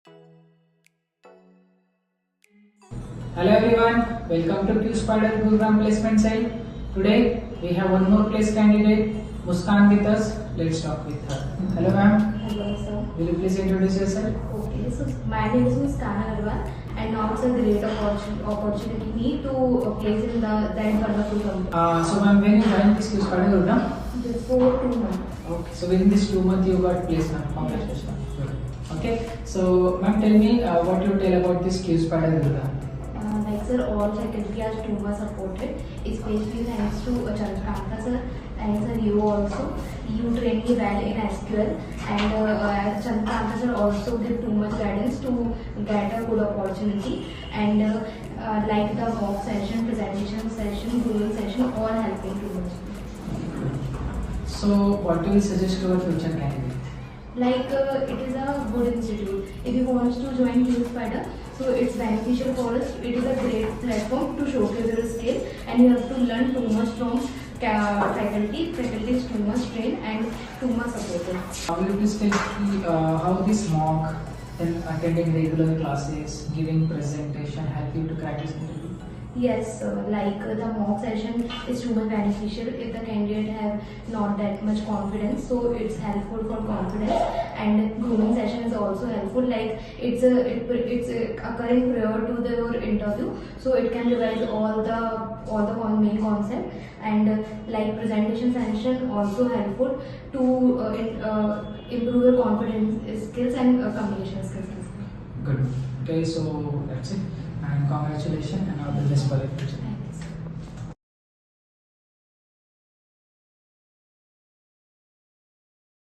Hello everyone, welcome to QSpiders Gurugram placement site. Today we have one more place candidate, Muskan with us. Let's talk with her. Hello ma'am. Hello sir. Will you please introduce yourself? Okay, so my name is Muskan Agarwal and now it's a great opportunity to place in that wonderful company. So ma'am, when you joined this QSpiders Gurugram? Before 2 months. Okay, so within this 2 months you got placed ma'am. Congratulations. Good. Okay, so ma'am, tell me what you tell about this QSpiders Gurugram. Like sir, all faculty are too much supported, especially thanks to Chandrakanta sir and sir you also. You train me well in SQL and Chandrakanta sir also give too much guidance to get a good opportunity and like the mock session, presentation session, grooming session, all helping too much. So what do you suggest to our future candidate? Like it is a good institute. If you want to join QSpiders, so it's beneficial for us. It is a great platform to showcase your skill, and you have to learn too much from faculty. Faculty is too much trained and too much supported. Will you please tell me how this mock and attending regular classes, giving presentation help you to crack this interview? Yes, like the mock session is too much beneficial if the candidate have not that much confidence, so it's helpful for confidence. And grooming session is also helpful, like it's occurring prior to your interview, so it can revise all the main concept. And like presentation session also helpful to improve your confidence skills and communication skills. Good. Okay, so that's it. And congratulations and all the best for your future.